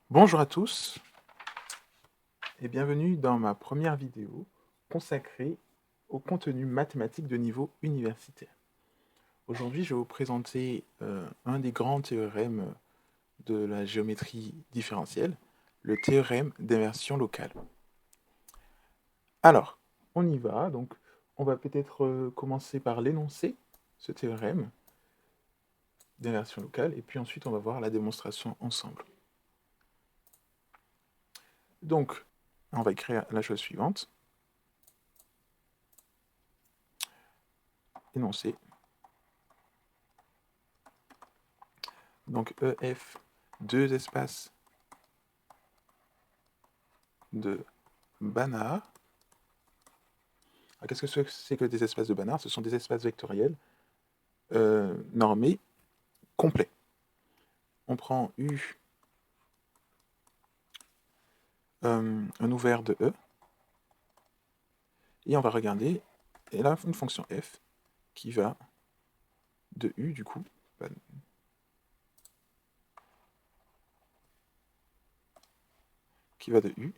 Bonjour à tous et bienvenue dans ma première vidéo consacrée au contenu mathématique de niveau universitaire. Aujourd'hui, je vais vous présenter un des grands théorèmes de la géométrie différentielle, le théorème d'inversion locale. Alors, on y va. Donc, on va peut-être commencer par l'énoncer, ce théorème d'inversion locale, et puis ensuite on va voir la démonstration ensemble. Donc, on va écrire la chose suivante. Énoncer. Donc EF, deux espaces de Banach. Qu'est-ce que c'est que des espaces de Banach? Ce sont des espaces vectoriels normés complets. On prend U, un ouvert de E, et on va regarder, et là, une fonction f qui va de U, du coup, qui va de U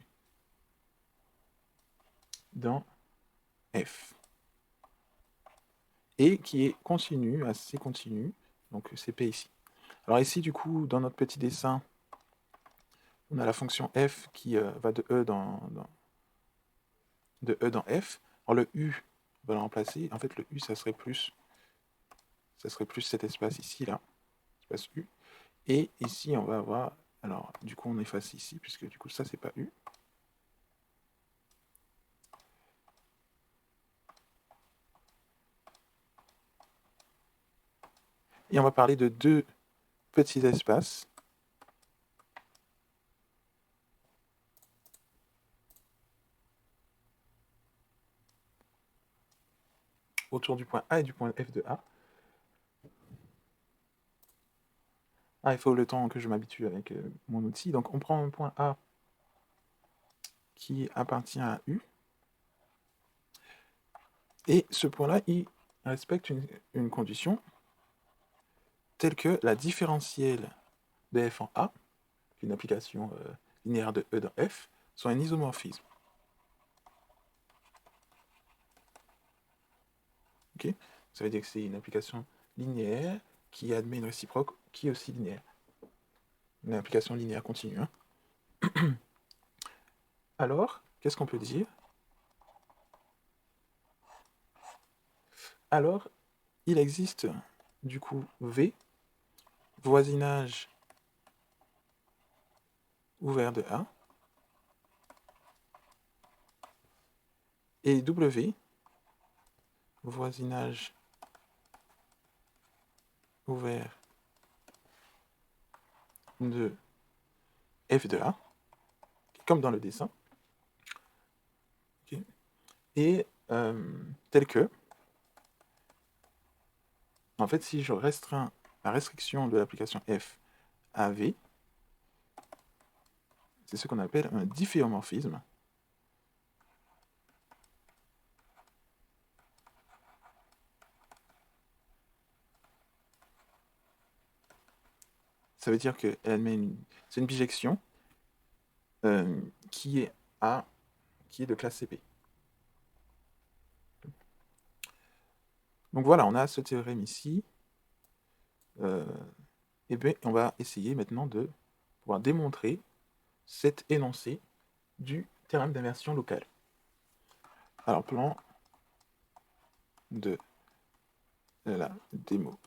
dans f, et qui est continu, assez continu, donc c'est P ici. Alors ici, du coup, dans notre petit dessin, on a la fonction f qui va de E de E dans f. Alors le U, on va le remplacer. En fait, le U, ça serait plus cet espace ici, là, espace U. Et ici, on va avoir, alors du coup, on efface ici, puisque du coup, ça, c'est pas U. Et on va parler de deux petits espaces. Autour du point A et du point F de A. Ah, il faut le temps que je m'habitue avec mon outil. Donc, on prend un point A qui appartient à U. Et ce point-là, il respecte une condition telle que la différentielle de f en A, une application linéaire de E dans F, soit un isomorphisme. Okay, ça veut dire que c'est une application linéaire qui admet une réciproque qui est aussi linéaire. Une application linéaire continue. Hein. Alors, qu'est-ce qu'on peut dire? Alors, il existe du coup V, voisinage ouvert de A, et W, voisinage ouvert de F de A, comme dans le dessin. Okay. Et tel que, en fait, si je restreins la restriction de l'application F à V, c'est ce qu'on appelle un difféomorphisme. Ça veut dire qu'elle admet c'est une bijection qui est de classe CP. Donc voilà, on a ce théorème ici. Et bien, on va essayer maintenant de pouvoir démontrer cet énoncé du théorème d'inversion locale. Alors, plan de la démo.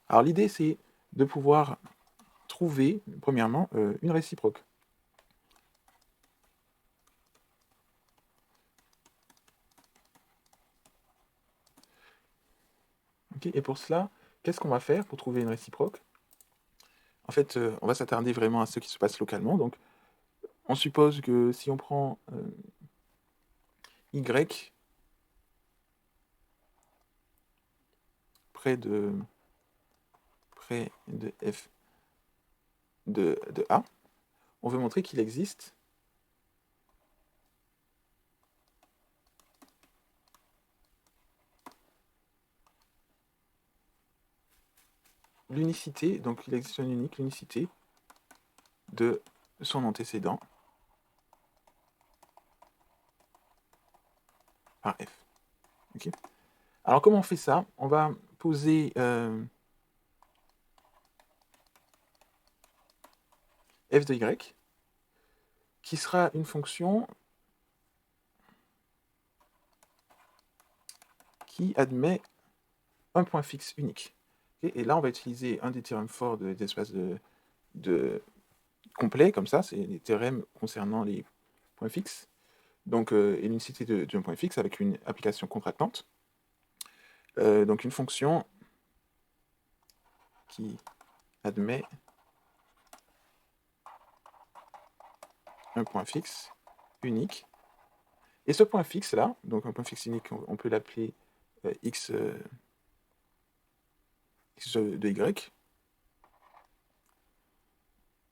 Alors, l'idée, c'est de pouvoir trouver, premièrement, une réciproque. Okay, et pour cela, qu'est-ce qu'on va faire pour trouver une réciproque? En fait, on va s'attarder vraiment à ce qui se passe localement. Donc, on suppose que si on prend y près de f de A, on veut montrer qu'il existe l'unicité, donc il existe une unique, l'unicité de son antécédent par f. Okay. Alors comment on fait ça? On va poser f de y, qui sera une fonction qui admet un point fixe unique. Okay. Et là, on va utiliser un des théorèmes forts des espaces de complets, comme ça, c'est les théorèmes concernant les points fixes. Donc, et l'unicité d'un point fixe avec une application contractante. Donc, une fonction qui admet un point fixe unique. Et ce point fixe là, donc un point fixe unique, on peut l'appeler x, x de y.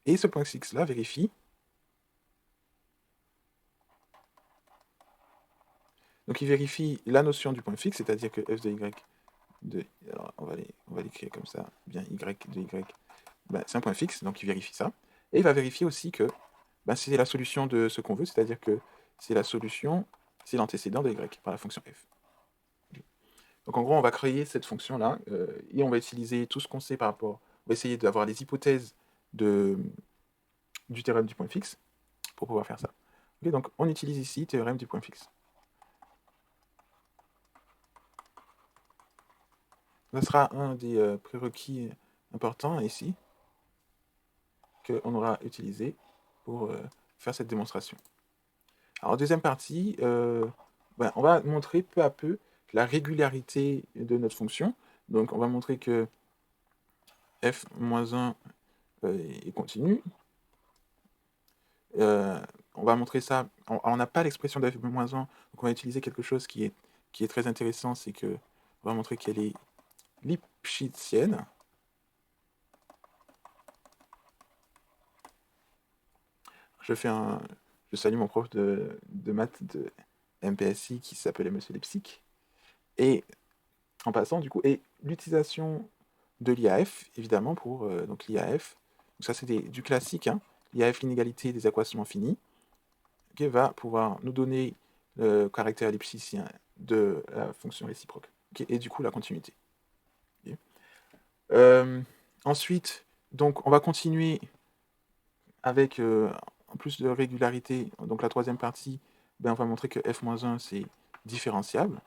Et ce point fixe là vérifie donc il vérifie la notion du point fixe, c'est-à-dire que f de y de, alors on va l'écrire comme ça, bien y de y, ben, c'est un point fixe, donc il vérifie ça. Et il va vérifier aussi que ben, c'est la solution de ce qu'on veut, c'est-à-dire que c'est la solution, c'est l'antécédent de y par la fonction f. Donc en gros, on va créer cette fonction-là, et on va utiliser tout ce qu'on sait par rapport, on va essayer d'avoir les hypothèses du théorème du point fixe pour pouvoir faire ça. Okay, donc on utilise ici théorème du point fixe. Ce sera un des prérequis importants ici qu'on aura utilisé pour faire cette démonstration. Alors deuxième partie, ben, on va montrer peu à peu la régularité de notre fonction. Donc on va montrer que f-1 est continu. On va montrer ça, on n'a pas l'expression de f-1, donc on va utiliser quelque chose qui est très intéressant, c'est que on va montrer qu'elle est lipschitzienne. Je salue mon prof de maths de MPSI qui s'appelait Monsieur Lipsic. Et en passant, du coup, et l'utilisation de l'IAF, évidemment, pour donc l'IAF. Donc ça, c'est du classique, hein, l'IAF, l'inégalité des équations finies, qui va pouvoir nous donner le caractère lipschitien de la fonction réciproque, okay, et du coup, la continuité. Okay. Ensuite, donc, on va continuer avec plus de régularité. Donc, la troisième partie, ben, on va montrer que f-1, c'est différenciable.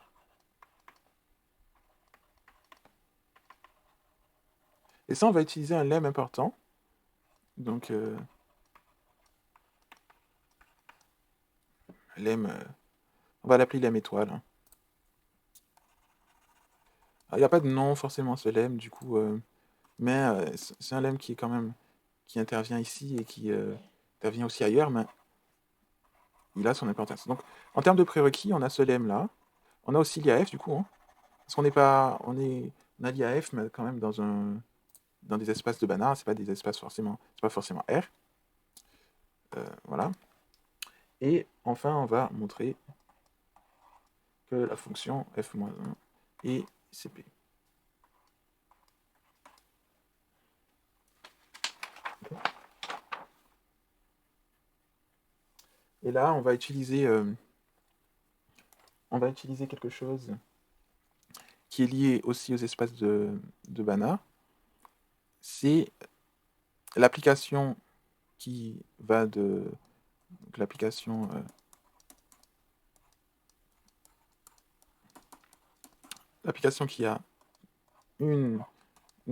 Et ça, on va utiliser un lemme important. Donc, lemme, on va l'appeler lemme étoile. Hein. Il n'y a pas de nom forcément ce lemme, du coup, mais c'est un lemme qui est quand même qui intervient ici et qui intervient aussi ailleurs, mais il a son importance. Donc, en termes de prérequis, on a ce lemme là. On a aussi l'IAF du coup, hein, parce qu'on n'est pas, on a l'IAF, mais quand même dans des espaces de Banach, c'est pas des espaces forcément, c'est pas forcément R. Voilà. Et enfin, on va montrer que la fonction f-1 est CP. Et là, on va utiliser quelque chose qui est lié aussi aux espaces de Banach. C'est l'application qui va de l'application qui a une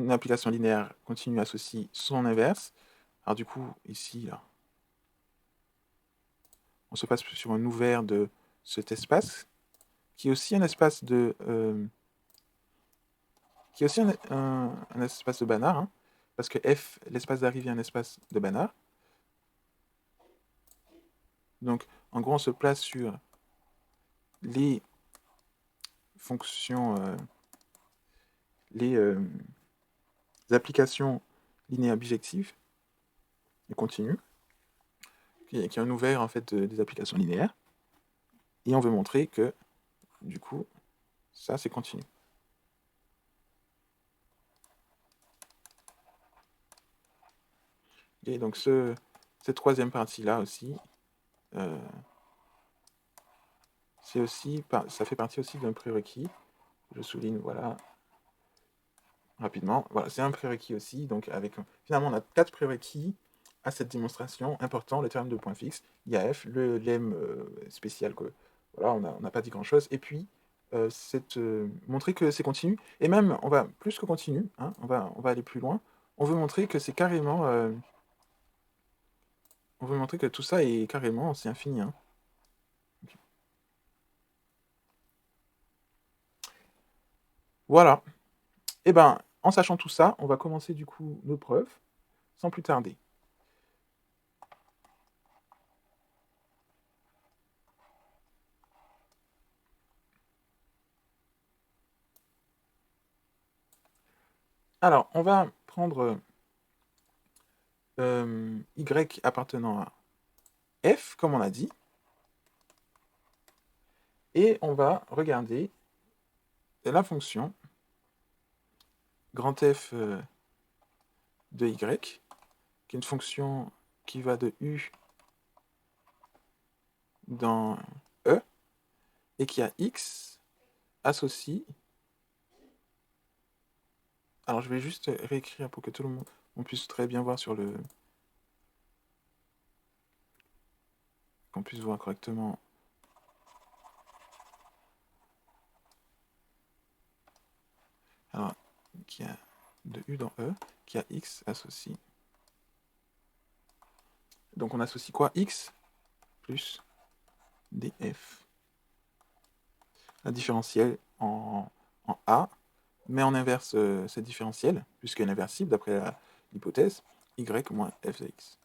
application linéaire continue associe son inverse. Alors du coup, ici, là, on se passe sur un ouvert de cet espace, qui est aussi un espace de qui est aussi un espace de Banach, hein, parce que F, l'espace d'arrivée, est un espace de Banach. Donc, en gros, on se place sur les fonctions, les applications linéaires bijectives et continues, qui est un ouvert en fait des applications linéaires, et on veut montrer que du coup, ça c'est continu. Et donc cette troisième partie-là aussi, ça fait partie aussi d'un prérequis. Je souligne, voilà, rapidement. Voilà, c'est un prérequis aussi. Donc finalement, on a 4 prérequis à cette démonstration importants, le terme de point fixe, IAF, le lemme spécial, que voilà, on n'a pas dit grand-chose. Et puis, montrer que c'est continu. Et même, on va plus que continu, hein, on va aller plus loin. On veut montrer que c'est carrément... on veut montrer que tout ça est carrément, c'est infini. Hein. Okay. Voilà. Et ben, en sachant tout ça, on va commencer du coup nos preuves, sans plus tarder. Alors, on va prendre y appartenant à f, comme on a dit, et on va regarder la fonction grand F de y, qui est une fonction qui va de u dans e, et qui a x associe... Alors, je vais juste réécrire pour que tout le monde on puisse très bien voir sur le... qu'on puisse voir correctement. Alors, qui a de u dans e, qui a x associe. Donc on associe quoi? X plus df. La différentielle en a, mais on inverse cette différentielle, puisqu'elle est inversible d'après l'hypothèse, y moins f de x.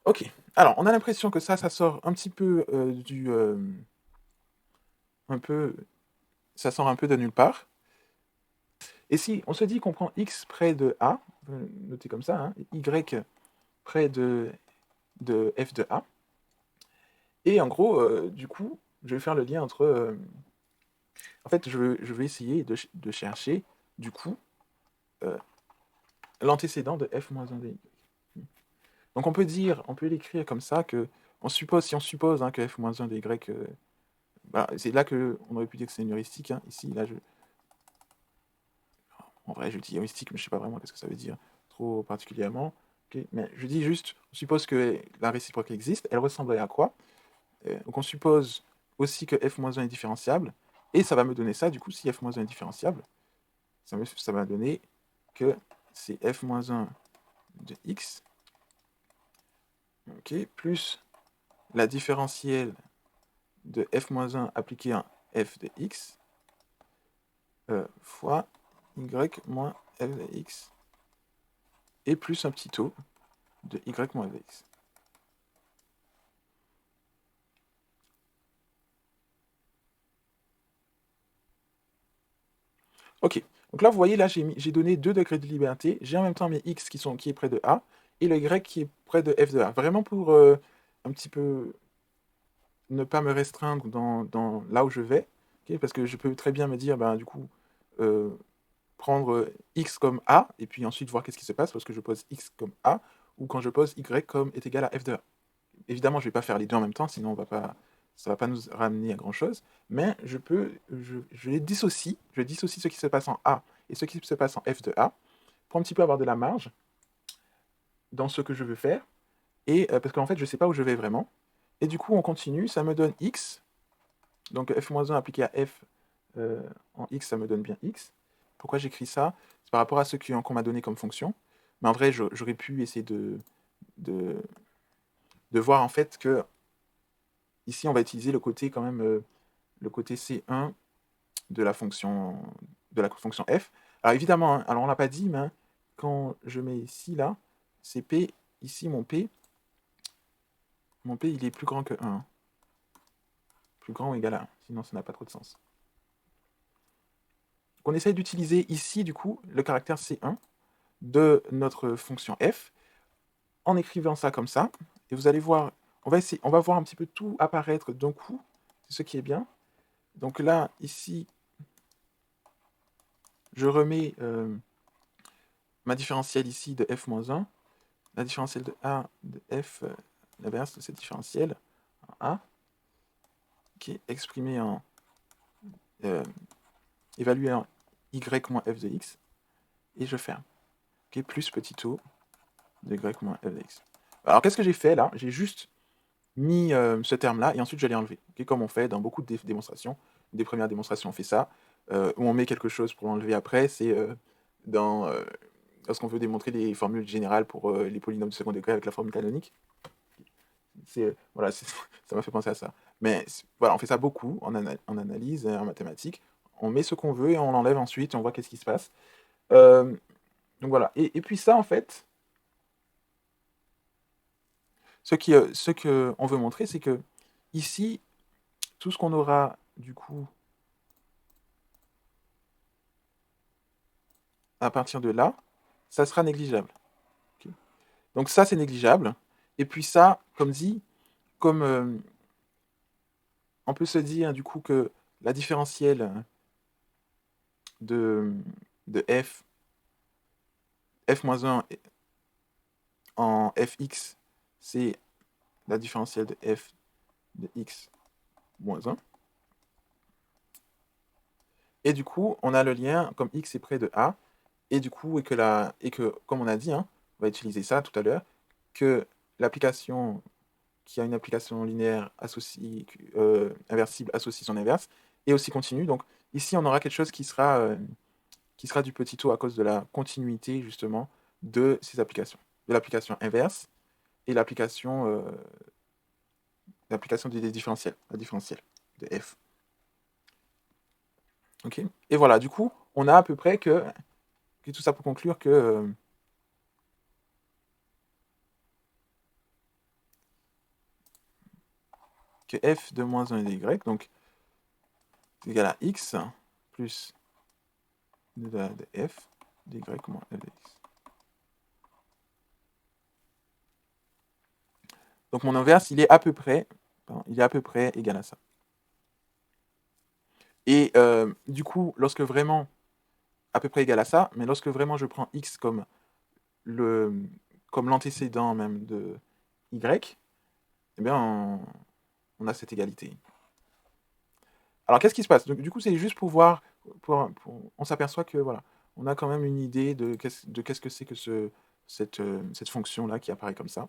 Ok, alors on a l'impression que ça sort un petit peu ça sort un peu de nulle part. Et si on se dit qu'on prend x près de a, notez comme ça, hein, y près de f de a, et en gros, du coup, je vais faire le lien entre... en fait, je vais essayer de chercher, du coup, l'antécédent de f moins 1 de y. Donc on peut l'écrire comme ça, que si on suppose hein, que f moins 1 de y, bah, c'est là qu'on aurait pu dire que c'est une heuristique. Hein. Ici, là, en vrai, je dis heuristique, mais je ne sais pas vraiment qu'est-ce que ça veut dire trop particulièrement. Okay. Mais je dis juste, on suppose que la réciproque existe, elle ressemblerait à quoi? Donc on suppose aussi que f moins 1 est différenciable, et ça va me donner ça, du coup, si f moins 1 est différenciable, ça va donner que c'est f moins 1 de x, okay, plus la différentielle de f moins 1 appliquée à f de x, fois y moins f de x, et plus un petit taux de y moins f de x. Ok, donc là, vous voyez, là, j'ai donné 2 degrés de liberté. J'ai en même temps mes x qui est près de a, et le y qui est près de f de a. Vraiment pour un petit peu ne pas me restreindre dans là où je vais, okay, parce que je peux très bien me dire, ben, du coup, prendre x comme a, et puis ensuite voir qu'est-ce qui se passe lorsque je pose x comme a, ou quand je pose y comme est égal à f de a. Évidemment, je ne vais pas faire les deux en même temps, sinon ça ne va pas nous ramener à grand-chose, mais je dissocie ce qui se passe en a et ce qui se passe en f de a, pour un petit peu avoir de la marge dans ce que je veux faire, et parce qu'en fait, je ne sais pas où je vais vraiment. Et du coup, on continue, ça me donne x, donc f-1 appliqué à f en x, ça me donne bien x. Pourquoi j'écris ça? C'est par rapport à ce qu'on m'a donné comme fonction, mais en vrai, j'aurais pu essayer de voir en fait que ici, on va utiliser le côté quand même, le côté C1 de la fonction f. Alors évidemment, hein, alors on l'a pas dit, mais quand je mets ici, là, c'est p, ici mon p il est plus grand que 1. Plus grand ou égal à 1, sinon ça n'a pas trop de sens. Donc on essaye d'utiliser ici, du coup, le caractère C1 de notre fonction f, en écrivant ça comme ça, et vous allez voir, on va voir un petit peu tout apparaître d'un coup, c'est ce qui est bien. Donc là, ici, je remets ma différentielle ici de f moins 1, la différentielle de a de f, l'inverse de cette différentielle, en a, qui est exprimée en, évaluée en y moins f de x, et je ferme. Okay, plus petit o de y moins f de x. Alors qu'est-ce que j'ai fait là? J'ai juste mis ce terme-là, et ensuite je l'ai enlevé. Okay, comme on fait dans beaucoup de démonstrations. Des premières démonstrations, on fait ça. Où on met quelque chose pour l'enlever après, c'est lorsqu'on veut démontrer les formules générales pour les polynômes de second degré avec la formule canonique. Voilà, ça m'a fait penser à ça. Mais voilà, on fait ça beaucoup en analyse, en mathématiques. On met ce qu'on veut et on l'enlève ensuite, et on voit qu'est-ce qui se passe. Donc voilà. Et puis ça, en fait, ce qu'on veut montrer, c'est que ici, tout ce qu'on aura, du coup, à partir de là, ça sera négligeable. Okay. Donc ça, c'est négligeable. Et puis ça, comme dit, comme on peut se dire, du coup, que la différentielle de f, f-1 en fx, c'est la différentielle de f de x moins 1. Et du coup, on a le lien, comme x est près de a, et du coup, et que comme on a dit, hein, on va utiliser ça tout à l'heure, que l'application qui a une application linéaire associée, inversible associe son inverse, et aussi continue. Donc ici, on aura quelque chose qui sera du petit o à cause de la continuité, justement, de ces applications. De l'application inverse et l'application des différentiels, la différentielle de f. Ok. Et voilà, du coup, on a à peu près que tout ça pour conclure que f de moins 1 et de y, donc c'est égal à x plus de f de y moins f de x. Donc mon inverse, il est à peu près égal à ça. Et du coup, lorsque vraiment, à peu près égal à ça, mais lorsque vraiment je prends x comme l'antécédent même de y, eh bien, on a cette égalité. Alors, qu'est-ce qui se passe? Donc, du coup, c'est juste pour voir, on s'aperçoit que, voilà, on a quand même une idée de qu'est-ce que c'est que cette fonction-là qui apparaît comme ça,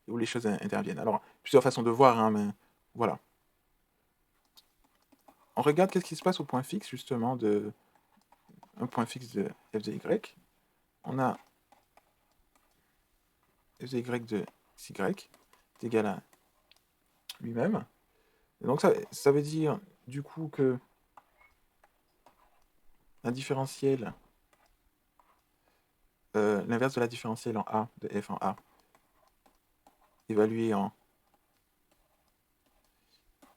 et où les choses interviennent. Alors, plusieurs façons de voir, hein, mais voilà. On regarde qu'est-ce qui se passe au point fixe, justement, un point fixe de f de y. On a f de y de xy est égal à lui-même. Et donc, ça veut dire, du coup, que la différentielle, l'inverse de la différentielle en a, de f en a, évaluée en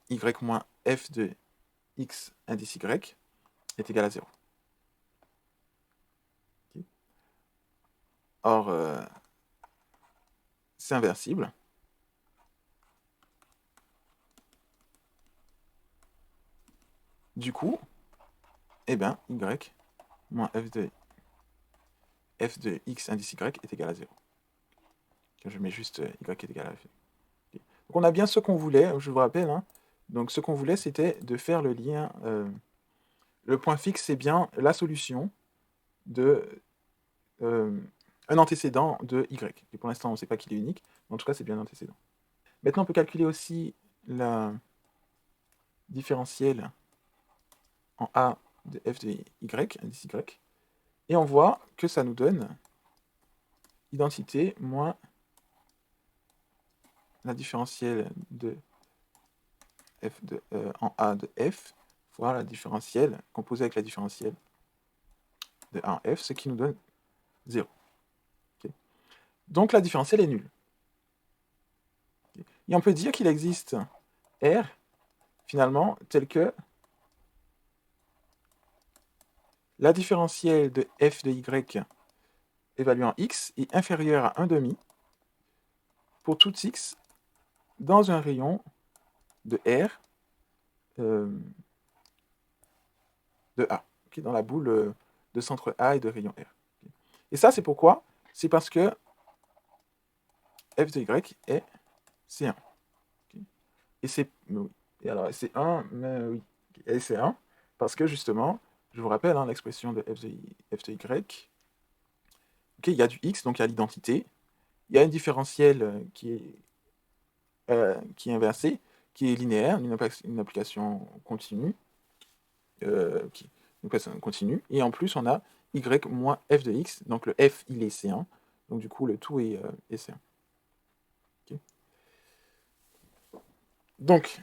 y moins f de x indice y est égal à 0. Okay. Or, c'est inversible. Du coup, eh bien, y moins f de x indice y est égal à 0. Je mets juste y est égal à f. Okay. Donc on a bien ce qu'on voulait, je vous rappelle. Hein. Donc ce qu'on voulait, c'était de faire le lien. Le point fixe, c'est bien la solution de un antécédent de y. Et pour l'instant, on ne sait pas qu'il est unique, mais en tout cas, c'est bien un antécédent. Maintenant, on peut calculer aussi la différentielle en a de f de y, indice y, et on voit que ça nous donne identité moins la différentielle de f en a de f fois la différentielle composée avec la différentielle de a en f, ce qui nous donne 0. Okay. Donc la différentielle est nulle. Okay. Et on peut dire qu'il existe R, finalement, tel que la différentielle de f de y évaluée en x est inférieure à 1,5 pour tout x dans un rayon de R de A, okay, dans la boule de centre A et de rayon R. Okay. Et ça, c'est pourquoi? C'est parce que f de y est C1. Okay. Et c'est... Oui. Et alors, c'est 1, mais oui. Et c'est 1, parce que justement, je vous rappelle, hein, l'expression de f de y, okay, il y a du x, donc il y a l'identité, il y a une différentielle qui est inversée, qui est linéaire, une application continue, une application continue, et en plus on a y moins f de x, donc le f il est C1, donc du coup le tout est C1. Okay. Donc,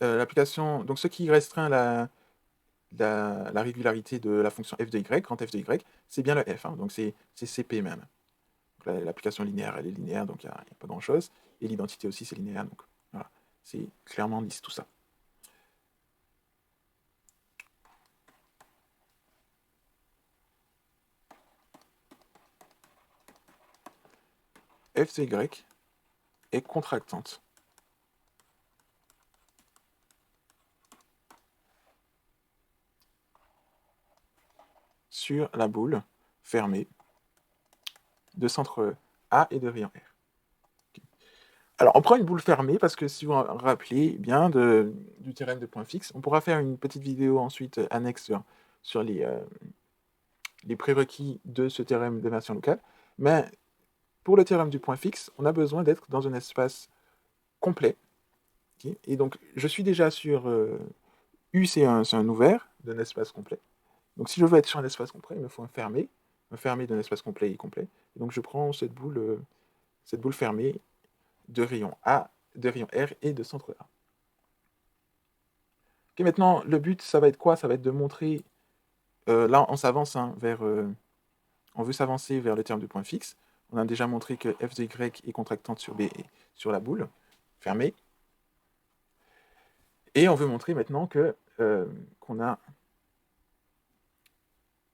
l'application, donc ce qui restreint la régularité de la fonction f de y, quand f de y, c'est bien le f, hein, donc c'est CP même. L'application linéaire, elle est linéaire, donc il n'y a pas grand-chose. Et l'identité aussi, c'est linéaire, donc voilà. C'est clairement lisse tout ça. f de y est contractante sur la boule fermée de centre A et de rayon R. Okay. Alors, on prend une boule fermée parce que si vous vous rappelez bien du théorème de point fixe, on pourra faire une petite vidéo ensuite annexe sur les prérequis de ce théorème de version locale. Mais pour le théorème du point fixe, on a besoin d'être dans un espace complet. Okay. Et donc, je suis déjà sur U, c'est un ouvert d'un espace complet. Donc, si je veux être sur un espace complet, il me faut un fermé d'un espace complet et complet. Et donc, je prends cette boule fermée de rayon A, de rayon R et de centre A. Okay, maintenant, le but, ça va être quoi? Ça va être de montrer... là, on s'avance vers... on veut s'avancer vers le terme de point fixe. On a déjà montré que f de y est contractante sur la boule fermée. Et on veut montrer maintenant qu'on a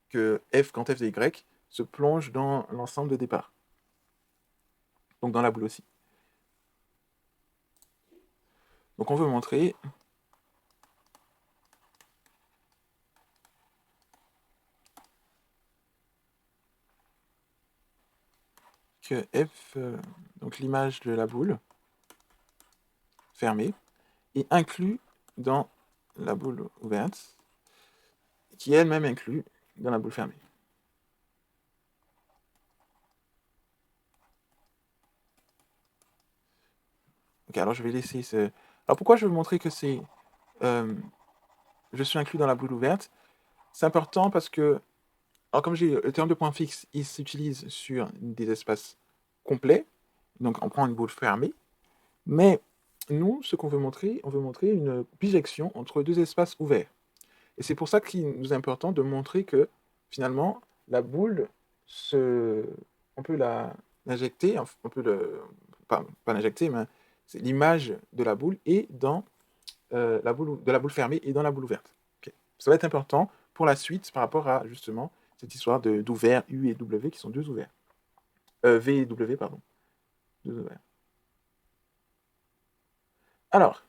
que f quand f de y se plonge dans l'ensemble de départ. Donc dans la boule aussi. Donc on veut montrer que f, donc l'image de la boule fermée, est inclus dans la boule ouverte, qui est elle-même inclue dans la boule fermée. Ok, alors je vais laisser ce... Alors pourquoi je veux montrer que je suis inclus dans la boule ouverte? C'est important parce que, alors comme j'ai le terme de point fixe, il s'utilise sur des espaces complets, donc on prend une boule fermée, mais nous, ce qu'on veut montrer, on veut montrer une bijection entre deux espaces ouverts. Et c'est pour ça qu'il nous est important de montrer que, finalement, la boule, on peut l'injecter, on peut pas l'injecter, mais c'est l'image de la boule est dans de la boule fermée et dans la boule ouverte. Okay. Ça va être important pour la suite par rapport à, justement, cette histoire d'ouvert U et W qui sont deux ouverts. V et W, pardon. Deux ouverts. Alors,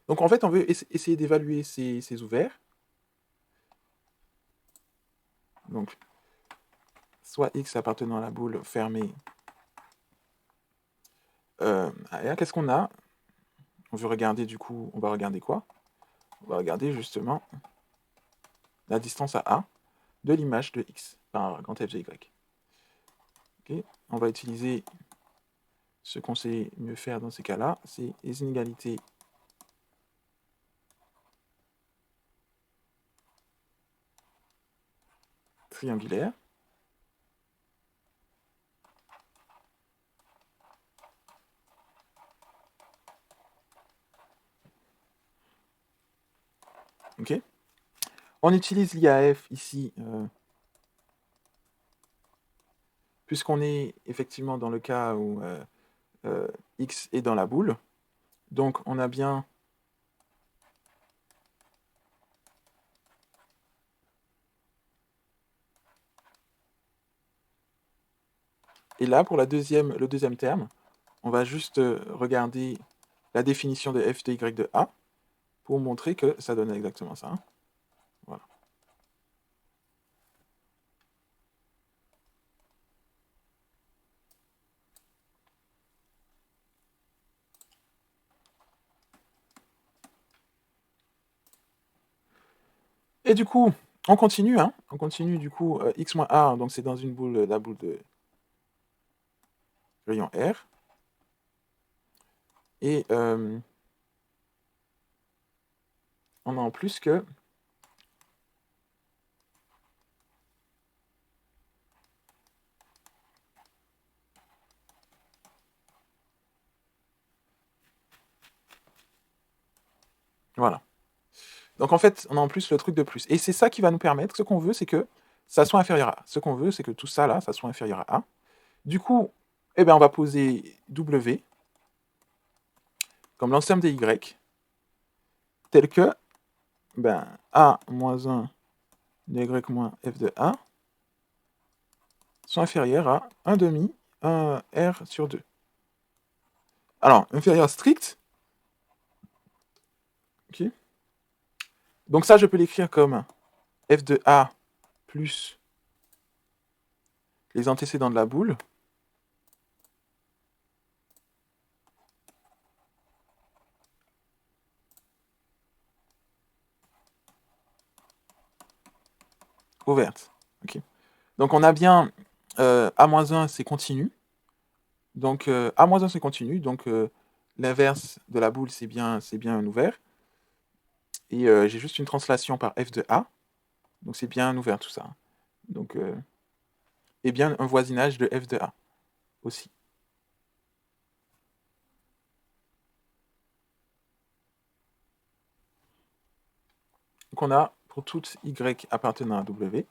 donc en fait, on veut essayer d'évaluer ces ouverts. Donc, soit X appartenant à la boule fermée à R. Qu'est-ce qu'on a? On veut regarder du coup, on va regarder quoi? On va regarder justement la distance à A de l'image de X par grand F de Y. Okay. On va utiliser ce qu'on sait mieux faire dans ces cas-là, c'est les inégalités triangulaires. Okay. On utilise l'IAF ici, puisqu'on est effectivement dans le cas où X est dans la boule. Donc on a bien et là, pour le deuxième terme, on va juste regarder la définition de f de y de A pour montrer que ça donne exactement ça. Hein. Voilà. Et du coup, on continue, hein. On continue du coup, x moins a, donc c'est dans une boule, la boule de rayon R. Et on a en plus que voilà. Donc en fait, on a en plus le truc de plus. Et c'est ça qui va nous permettre, ce qu'on veut, c'est que ça soit inférieur à A. Ce qu'on veut, c'est que tout ça là, ça soit inférieur à A. Du coup, eh ben, on va poser W comme l'ensemble des Y, tel que ben, A moins 1 de Y moins F de A sont inférieurs à 1 demi 1 R sur 2. Alors, inférieur strict. Okay. Donc ça, je peux l'écrire comme F de A plus les antécédents de la boule ouverte. Okay. Donc on a bien A-1, c'est continu. Donc A-1, c'est continu. Donc l'inverse de la boule, c'est bien un ouvert. Et j'ai juste une translation par F de A. Donc c'est bien un ouvert tout ça. Donc, et bien un voisinage de F de A aussi. Donc on a pour toutes Y appartenant à W,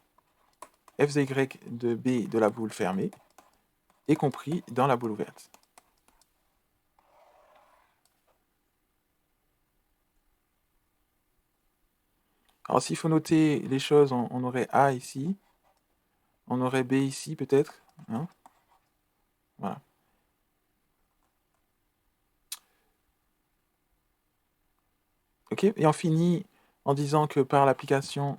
f de Y de B de la boule fermée est compris dans la boule ouverte. Alors s'il faut noter les choses, on aurait A ici, on aurait B ici peut-être. Hein, voilà. Ok, et on finit en disant que par l'application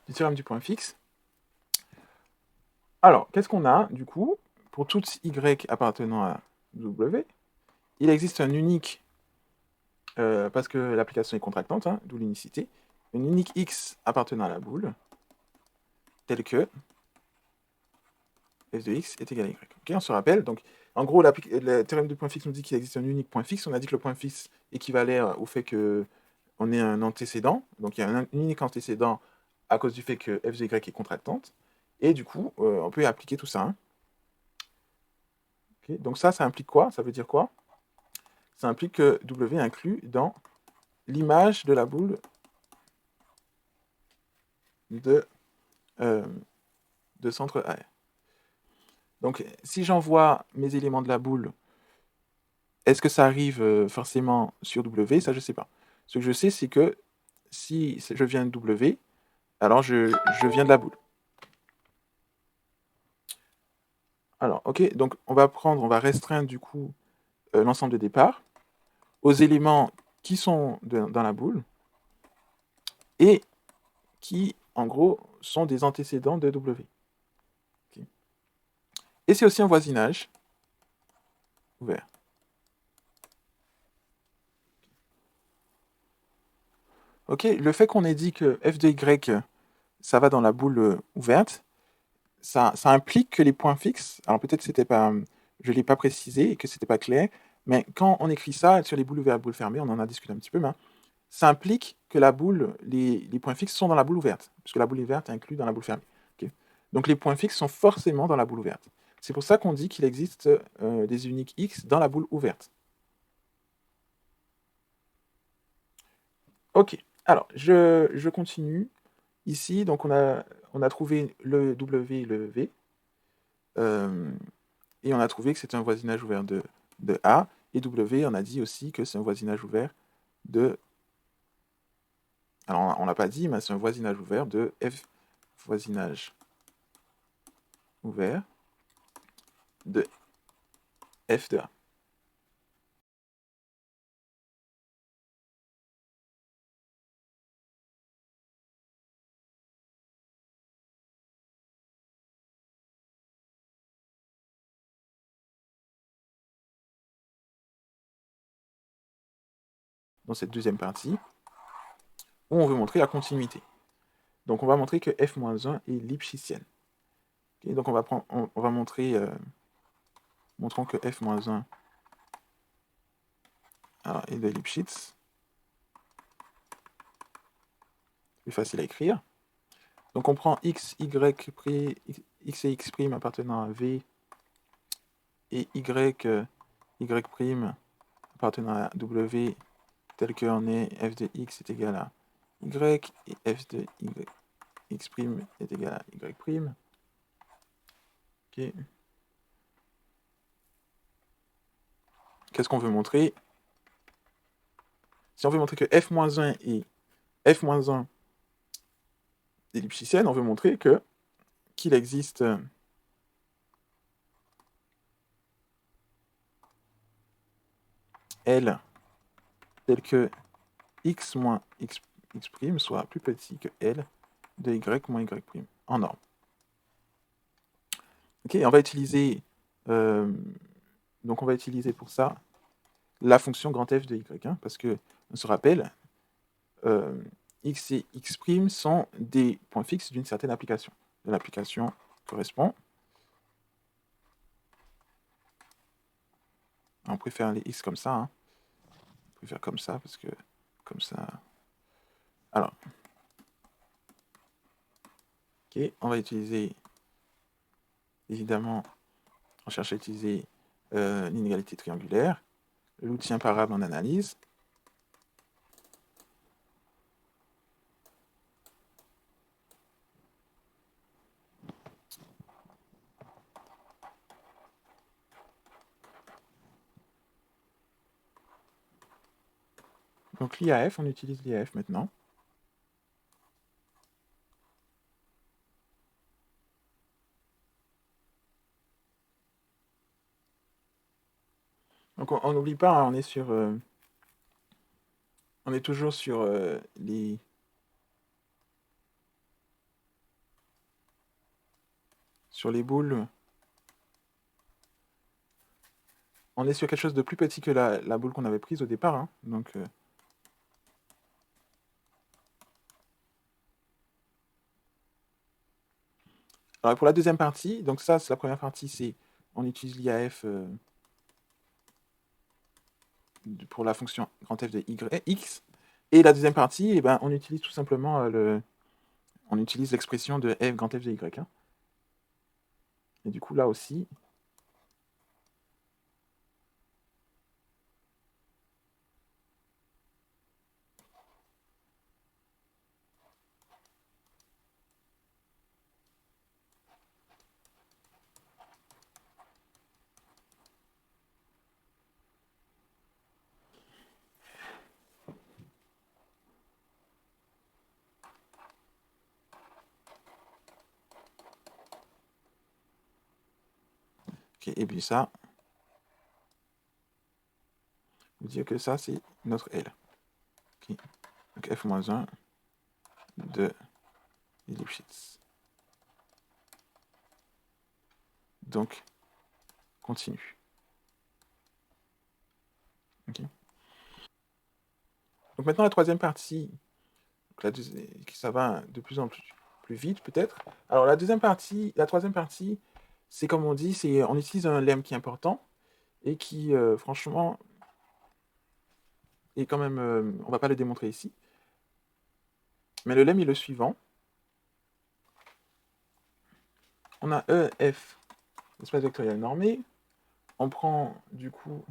du théorème du point fixe, alors qu'est-ce qu'on a du coup pour toutes Y appartenant à W, il existe un unique, parce que l'application est contractante, hein, d'où l'unicité, une unique X appartenant à la boule, telle que f de x est égal à y. Okay, on se rappelle, donc en gros, le théorème du point fixe nous dit qu'il existe un unique point fixe. On a dit que le point fixe équivalait au fait qu'on ait un antécédent, donc il y a un unique antécédent à cause du fait que f de y est contractante, et du coup, on peut appliquer tout ça. Hein. Okay, donc ça implique quoi? Ça veut dire quoi? Ça implique que W inclut dans l'image de la boule de centre AR. Donc, si j'envoie mes éléments de la boule, est-ce que ça arrive forcément sur W? Ça, je ne sais pas. Ce que je sais, c'est que si je viens de W, alors je viens de la boule. Alors, ok, donc on va restreindre du coup l'ensemble de départ aux éléments qui sont dans la boule et qui, en gros, sont des antécédents de W. Okay. Et c'est aussi un voisinage ouvert. Ok, le fait qu'on ait dit que f de y, ça va dans la boule ouverte, ça implique que les points fixes, alors peut-être c'était pas, je ne l'ai pas précisé et que c'était pas clair, mais quand on écrit ça sur les boules ouvertes, boules fermées, on en a discuté un petit peu, mais ça implique que la boule, les points fixes sont dans la boule ouverte, puisque la boule ouverte est inclue dans la boule fermée. Okay. Donc les points fixes sont forcément dans la boule ouverte. C'est pour ça qu'on dit qu'il existe des uniques x dans la boule ouverte. Ok, alors je continue. Ici, donc on a trouvé le W et le V. Et on a trouvé que c'était un voisinage ouvert de A. Et W, on a dit aussi que c'est un voisinage ouvert de... Alors, on l'a pas dit, mais c'est un voisinage ouvert de F voisinage ouvert de F de A. dans cette deuxième partie, où on veut montrer la continuité. Donc on va montrer que f-1 est Lipschitzienne. Okay, donc on va montrer, montrons que f-1 est de Lipschitz. Plus facile à écrire. Donc on prend x, y, x et x' appartenant à V et y, y' appartenant à W, tel qu'on est f de x est égal à y et f de x' est égal à y'. Okay. Qu'est-ce qu'on veut montrer? Si on veut montrer que f-1 est f-1 est Lipschitzienne, on veut montrer qu'il existe L tel que x moins x' soit plus petit que L de y moins y' en norme. Ok, on va utiliser donc on va utiliser pour ça la fonction grand F de y, hein, parce que on se rappelle, x et x' sont des points fixes d'une certaine application. L'application correspond. On préfère les x comme ça. Hein. On préfère comme ça parce que comme ça. Alors, ok, on va utiliser évidemment, on cherche à utiliser l'inégalité triangulaire, l'outil imparable en analyse. Donc l'IAF, on utilise l'IAF maintenant. Donc on n'oublie pas, hein, on est toujours sur les boules. On est sur quelque chose de plus petit que la boule qu'on avait prise au départ. Hein. Donc, alors pour la deuxième partie, donc ça, c'est la première partie, c'est on utilise l'IAF pour la fonction grand F de x. Et la deuxième partie, eh ben, on utilise tout simplement on utilise l'expression de f grand F de y. Hein. Et du coup, là aussi, okay, et puis ça, vous dire que ça, c'est notre L. Okay. Donc f-1 de Lipschitz. Donc, continue. Okay. Donc maintenant, la troisième partie, ça va de plus en plus vite peut-être. Alors la troisième partie, c'est comme on dit, on utilise un lemme qui est important et qui, franchement, est quand même, on va pas le démontrer ici. Mais le lemme est le suivant. On a EF, l'espace vectoriel normé. On prend du coup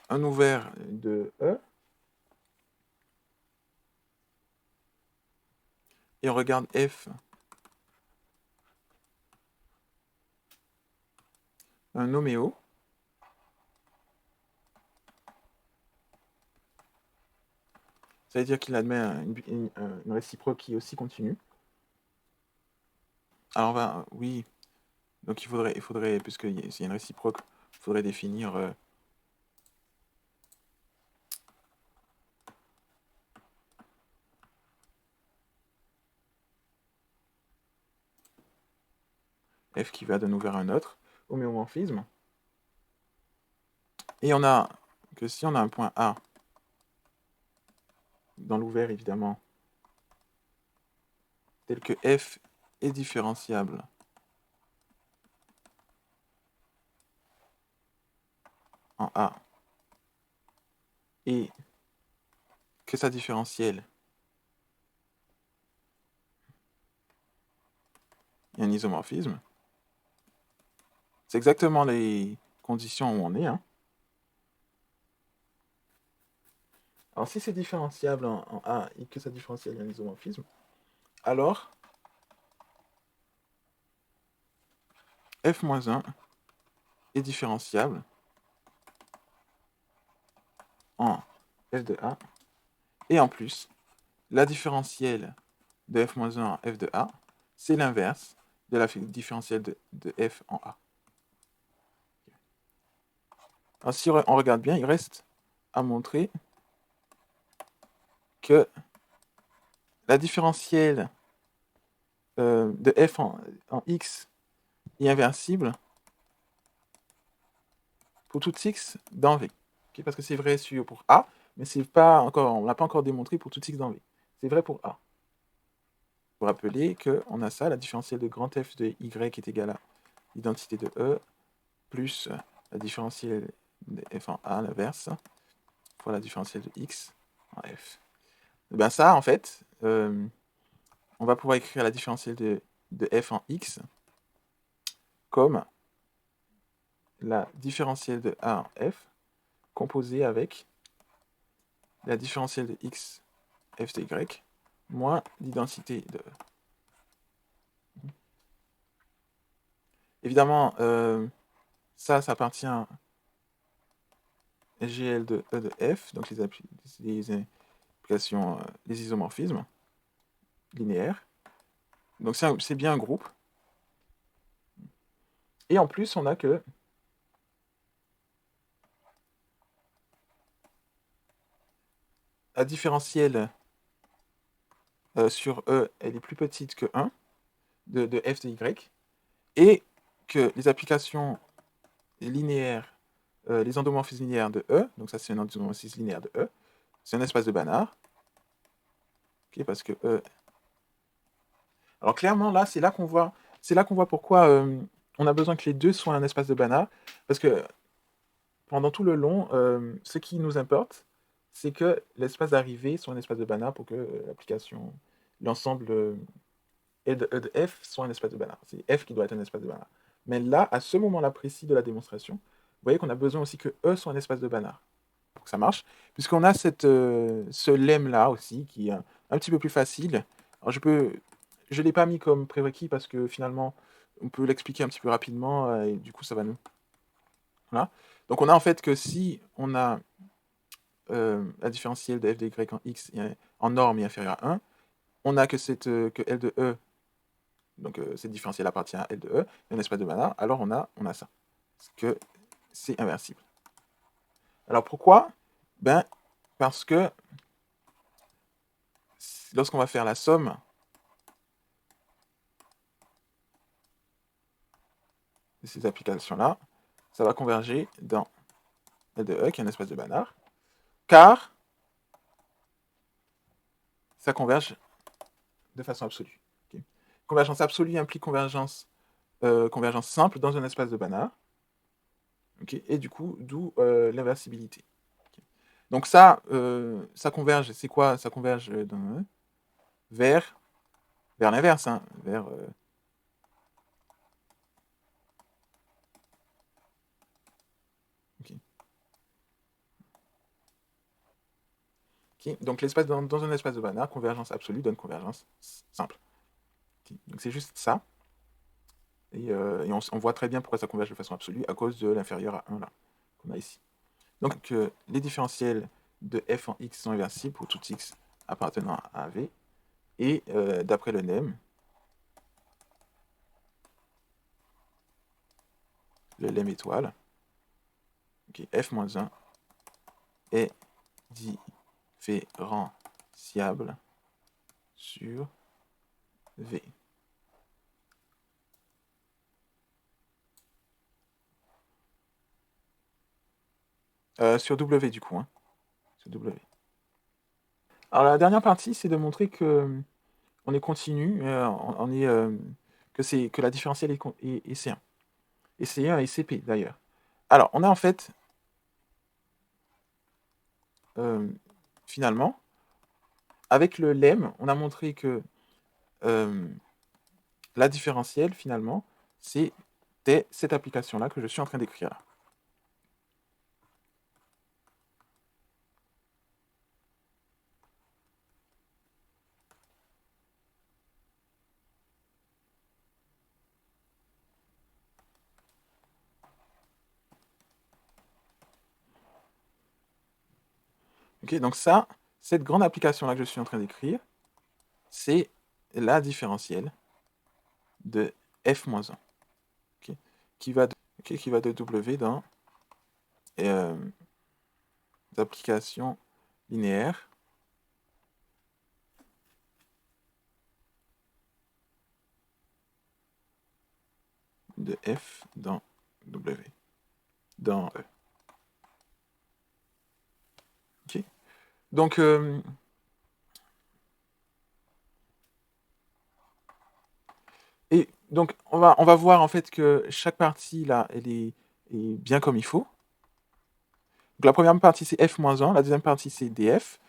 un ouvert de E. Et on regarde F, un noméo. Ça veut dire qu'il admet une réciproque qui est aussi continue. Alors oui, donc il faudrait puisqu'il y a une réciproque, il faudrait définir F qui va d'un ouvert à un autre, homéomorphisme. Et on a que si on a un point A, dans l'ouvert évidemment, tel que f est différenciable en A, et que sa différentielle est un isomorphisme, c'est exactement les conditions où on est. Alors si c'est différenciable en A et que sa différentielle est un isomorphisme, alors f-1 est différenciable en f de A, et en plus, la différentielle de f-1 en f de A, c'est l'inverse de la différentielle de f en A. Alors si on regarde bien, il reste à montrer que la différentielle de f en x est inversible pour tout x dans V. Okay, parce que c'est vrai pour A, mais c'est pas encore, on ne l'a pas encore démontré pour tout x dans V. C'est vrai pour A. Vous rappeler qu'on a ça, la différentielle de grand F de y est égale à l'identité de E plus la différentielle de f en A, l'inverse, fois la différentielle de x en f. Et bien ça, en fait, on va pouvoir écrire la différentielle de f en x comme la différentielle de A en f composée avec la différentielle de x f de y moins l'identité de E. Évidemment, ça appartient à GL de E de f, donc les applications, les isomorphismes linéaires. Donc c'est bien un groupe. Et en plus, on a que la différentielle sur E, elle est plus petite que 1 de f de y, et que les applications linéaires, les endomorphismes linéaires de E, donc ça c'est un endomorphisme linéaire de E, c'est un espace de Banach, okay, parce que E... Alors clairement là, c'est là qu'on voit pourquoi on a besoin que les deux soient un espace de Banach, parce que pendant tout le long, ce qui nous importe, c'est que l'espace d'arrivée soit un espace de Banach pour que l'application, l'ensemble E de f soit un espace de Banach. C'est f qui doit être un espace de Banach. Mais là, à ce moment-là précis de la démonstration, vous voyez qu'on a besoin aussi que E soit un espace de Banach pour que ça marche, puisqu'on a ce lemme-là aussi, qui est un petit peu plus facile. Alors je ne l'ai pas mis comme prérequis parce que finalement, on peut l'expliquer un petit peu rapidement, et du coup, ça va nous... Voilà. Donc on a en fait que si on a la différentielle de f de y en x en norme est inférieure à 1, on a que L de E, donc cette différentielle appartient à L de E, un espace de Banach, alors on a ça. Parce que c'est inversible. Alors pourquoi? Parce que lorsqu'on va faire la somme de ces applications-là, ça va converger dans L de E, qui est un espace de Banach, car ça converge de façon absolue. Okay. Convergence absolue implique convergence simple dans un espace de Banach, okay, et du coup, d'où l'inversibilité. Okay. Donc ça converge, c'est quoi? Ça converge vers l'inverse, vers... Okay. Okay. Donc l'espace dans un espace de Banach, convergence absolue donne convergence simple. Okay. Donc c'est juste ça. Et on voit très bien pourquoi ça converge de façon absolue, à cause de l'inférieur à 1 là, qu'on a ici. Donc les différentiels de f en x sont inversibles pour tout x appartenant à V. Et d'après le lemme étoile, okay, f-1 est différenciable sur V. Sur W du coup, hein. Sur W. Alors la dernière partie, c'est de montrer que on est continu, on est, que la différentielle est C1. Et C1 et CP d'ailleurs. Alors, on a en fait, finalement, avec le lemme, on a montré que la différentielle, finalement, c'était cette application-là que je suis en train d'écrire là. Ok, donc ça, cette grande application-là que je suis en train d'écrire, c'est la différentielle de f-1, ok, qui va de W dans applications linéaires de f dans W, dans E. Ok. Donc, et donc on va voir en fait que chaque partie là, elle est bien comme il faut. Donc la première partie c'est f-1, la deuxième partie c'est df,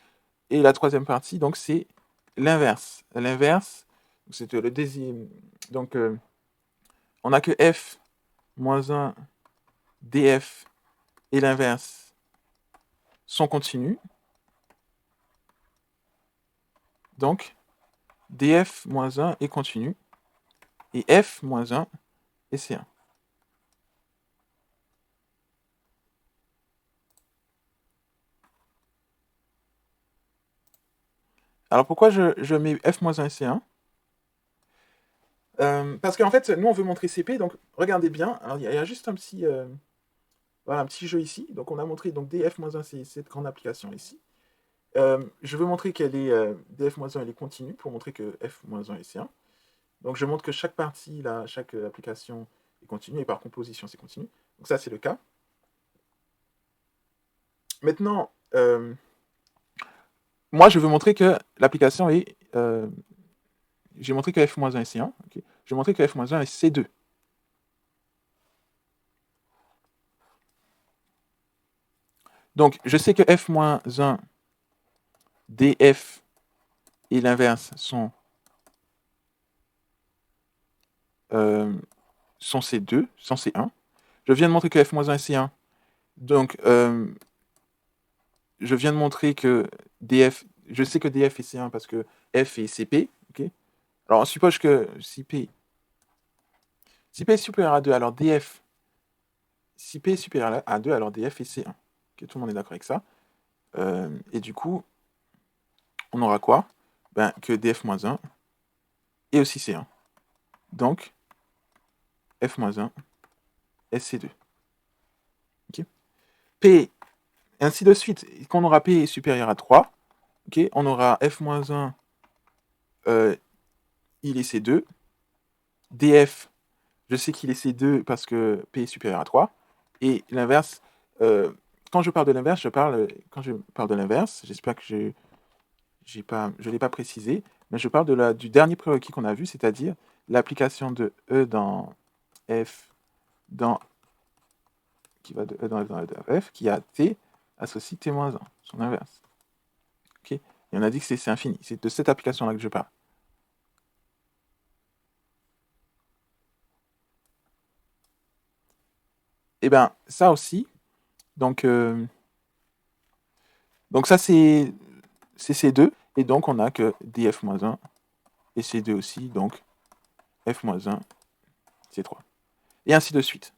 et la troisième partie donc c'est l'inverse. L'inverse, c'est le deuxième. Donc on a que f-1 df et l'inverse sont continus. Donc df-1 est continu et f-1 est C1. Alors pourquoi je mets f-1 et C1 ? Parce qu'en fait, nous on veut montrer CP, donc regardez bien. Alors il y a juste un petit, voilà, un petit jeu ici. Donc on a montré donc df-1, c'est cette grande application ici. Je veux montrer qu'elle est df-1, elle est continue pour montrer que f-1 est C1. Donc je montre que chaque partie, là, chaque application est continue et par composition c'est continu. Donc ça c'est le cas. Maintenant, moi je veux montrer que l'application est j'ai montré que f-1 est C1. Okay. Je vais montrer que f-1 est C2. Donc, je sais que f-1, df et l'inverse sont C2, sont C1. Je viens de montrer que f-1 est C1. Donc, je viens de montrer que df, je sais que df est C1 parce que f est CP. Okay. Alors, on suppose que si P est supérieur à 2, alors df, si P est supérieur à 2, alors df est C1. Okay, tout le monde est d'accord avec ça. Et du coup, on aura quoi ? Ben, que df-1 est aussi C1. Donc, f-1 est C2. Okay. P, et ainsi de suite. Quand on aura P est supérieur à 3, okay, on aura f-1, il est C2. df, je sais qu'il est C2 parce que P est supérieur à 3. Et l'inverse, quand je parle de l'inverse, j'espère que je ne l'ai pas précisé, mais je parle du dernier prérequis qu'on a vu, c'est-à-dire l'application de E dans F dans qui va de E dans F dans E dans F, qui a T associe T-1, son inverse. Okay. Et on a dit que c'est infini. C'est de cette application-là que je parle. Et bien, ça aussi, donc ça c'est C2, et donc on a que df-1 et C2 aussi, donc f-1, C3. Et ainsi de suite.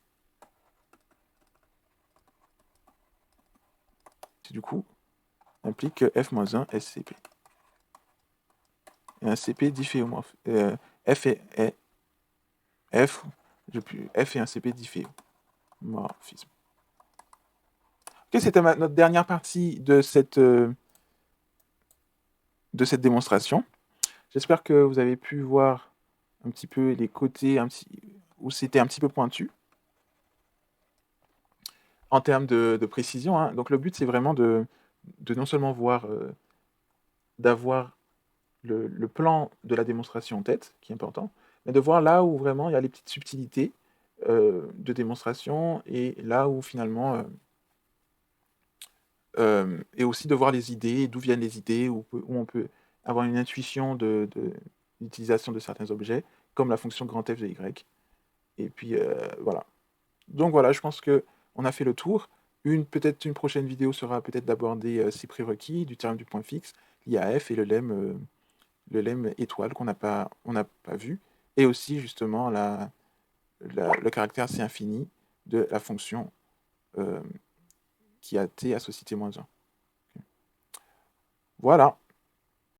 Du coup, implique que f-1 est CP. Et un CP difféomorphe. F est F, F est un CP difféomorphisme. Ok, c'était notre dernière partie de cette démonstration. J'espère que vous avez pu voir un petit peu les côtés où c'était un petit peu pointu. en termes de précision, hein. Donc le but, c'est vraiment de non seulement voir, d'avoir le plan de la démonstration en tête, qui est important, mais de voir là où vraiment il y a les petites subtilités de démonstration et là où finalement, et aussi de voir les idées, d'où viennent les idées, où on peut avoir une intuition de l'utilisation de certains objets, comme la fonction grand F de Y. Et puis voilà. Donc voilà, je pense que on a fait le tour. Peut-être une prochaine vidéo sera peut-être d'aborder ces prérequis du terme du point fixe, l'IAF et le lemme étoile on n'a pas vu, et aussi justement le caractère assez infini de la fonction qui a t associé t-1. Voilà.